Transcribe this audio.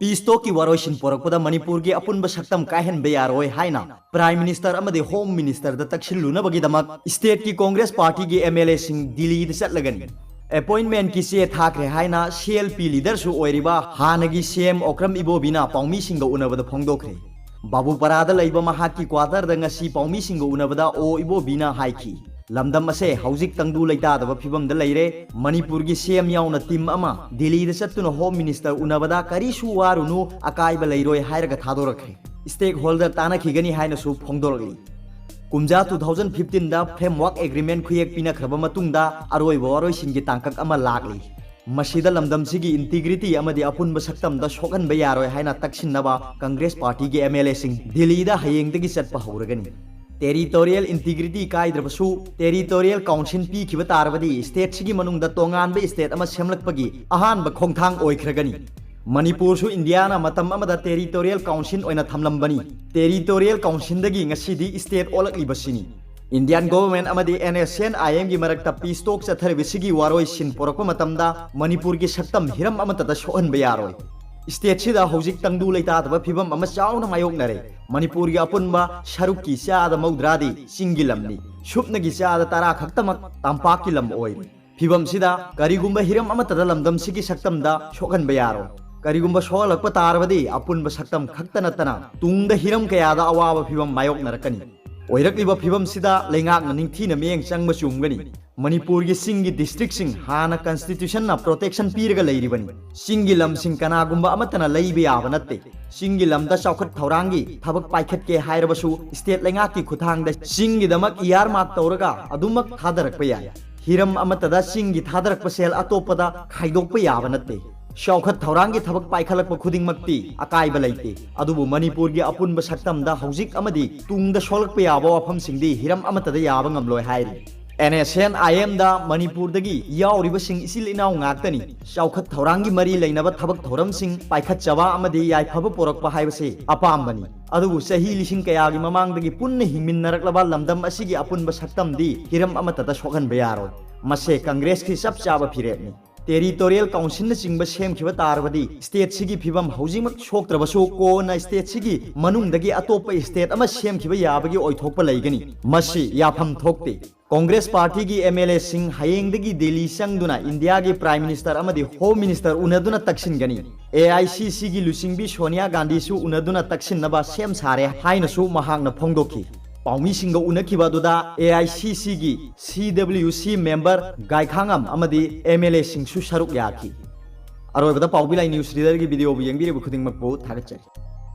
पीसतो की वारोइसिन पोरकपदा मणिपुर की अपुनब सक्तम काहेन बेयारोय हाइना प्राइम मिनिस्टर अमदे होम मिनिस्टर द तक्सिलुनबगीदमक स्टेट की कांग्रेस पार्टी की एमएलए सिंह दिल्ली द चटलगनी अपॉइंटमेंट की से थाखरे हाइना सीएलपी लीडर सु ओइरिबा हानगी सीएम ओक्रम इबोबिना पाउमी सिंह उनबद फोंगदोखरे बाबूपरादा लैबा महाकी क्वार्टर द ngasi पाउमी सिंह उनबदा ओ इबोबिना हाइखी लमदम असे हौजिक तंगदु लैतादब फिबम द लैरे मणिपुर की सीएम याउना टीम अमा दिल्ली द चत्तुना होम मिनिस्टर उनबदा करिसु वारुनु अकाइबा लैरोय हायरगा थादोरखरे स्टेक होल्डर तानाखिगनी हाइनसु फोंगदोरगली कुमजा 2015 दा फ्रेमवर्क एग्रीमेंट खुयेक पिनखरबा मतुंगदा अरोइबा वारोइसिनगी तांकक अमा लागली मसीदा लमदमसिगी इंटीग्रिटी अमदी अपुनब सक्तमदा सोगनबा यारोय हाइना तक्सिनबा कांग्रेस पार्टी की एमएलए सिंह दिल्लीदा हयेंगदगी चटपा हौरगनी टेरिटोरियल इंटीग्रिटी कायद्रबसु टेरिटोरियल काउंसिल पीखिबा तारबदी स्टेट सिगी मनुंगदा तोंगानबा स्टेट अमा सेमलकपगी अहानबा खोंगथांग ओइख्रगनी मणिपुर सु इंडिया ना मतम अमदा टेरिटोरियल काउंसिल ओइना थमलंबनी टेरिटोरियल काउंसिल दगी ngasidi स्टेट ओलकलिबसिनी इंडियन गवर्नमेंट अमदी एनएसएन आईएम की मरक्ता पीस टॉक चथरबिसिगी वारोय सिन पोरकपा मतमदा मणिपुर की सक्तम हिरम अमतदा सोहनबा यारोय स्टेट सिदा हौजिक तंगदु लैतादबा फिबम अमा चाउना मायोकनरे मणिपुर की अपुनबा सरुक की चादा मौद्रादी चिंगी लमनी सुपनगी चादा तारा खक्तमक तांपाक की लम ओइरी फिबम सिदा करिगुंबा हिरम अमतदा लमदम सिगी सक्तमदा सोहनबा यारोय करिगुंबा सोहलकपा तारबदी अपुनबा सक्तम खक्ता नतना तुंगदा हिरम कयादा अवाबा फिबम मायोकनरकनी ओइरकलिबा फिबम सिदा लेंगाकना निंगथीना मियेंग चंगबा चुंगनी मणिपुर की सिंगी डिस्ट्रिक्ट सिंग हाना कॉन्स्टिट्यूशन ना प्रोटेक्शन पीरगा लैरिबनी सिंगी लम सिंग कनागुंबा अमतना लैबा याबा नत्ते सिंगी लमदा चौखट थौरांगी थबक पाइखट के हायरबसु स्टेट लेंगाकी खुथांगदा सिंगी दमक ईआर मार्क तौरगा अदुमक थादरकपा याय हिरम अमतदा सिंगी थादरकपा सेल अतोपदा खाइदोकपा याबा नत्ते चौखट थौरांगी थबक पाइखलकपा खुदिंगमक्ति अकाइबा लैते अदुबु मणिपुर की अपुनबा सक्तमदा हौजिक अमदी तुंगदा सोलकपा याबा वाफमसिंगदी हिरम अमतदा याबा ngamloi हाइरी एनएसएन आईएम दा मणिपुर दगी याउरिबसिंग इसिल इनाउ ngaktani चौखट थौरांगी मरी लैनबा थबक थौरमसिंग पाइखटचबा अमदी याइफबा पोरकपा हाइबसे अपामबनी अदुबु सही लिसिंग कयागी ममांगदगी पुन्ने हिमिन्नरकलबा लमदम असिगी अपुनबा सक्तमदी हिरम अमतदा सोगनबा यारोय मसे कांग्रेस की सब चाबा फिरेपनी टेरिटोरियल काउंसिल चिंब सेमखिबा तारबदी स्टेट सिगी फिबम हौजिमक सोक्त्रबसु कोना स्टेट सिगी मनुंगदगी अतोप स्टेट अमा सेमखिबा याबगी ओइथोकपा लैगनी मसी याफम थोकते कांग्रेस पार्टी की एमएलए सिंह हयेंगदगी दिल्ली संगदुना इंडिया की प्राइम मिनिस्टर अमदी होम मिनिस्टर उनदुना तक्सिनगनी एआईसीसी की लुसिंगबी सोनिया गांधी सु उनदुना तक्सिनबा सेम सारे हाइनसु महांगना फोंगदोखी पाउमी सिंह उनखिबादुदा एआईसीसी की सीडब्ल्यूसी मेंबर गायखांगम अमदी एमएलए सिंह सु सरुक याखी अरोबदा पाउबिलाई न्यूज रीडर की वीडियो येंगबिरे खुदिंगमकपो थागतचरी।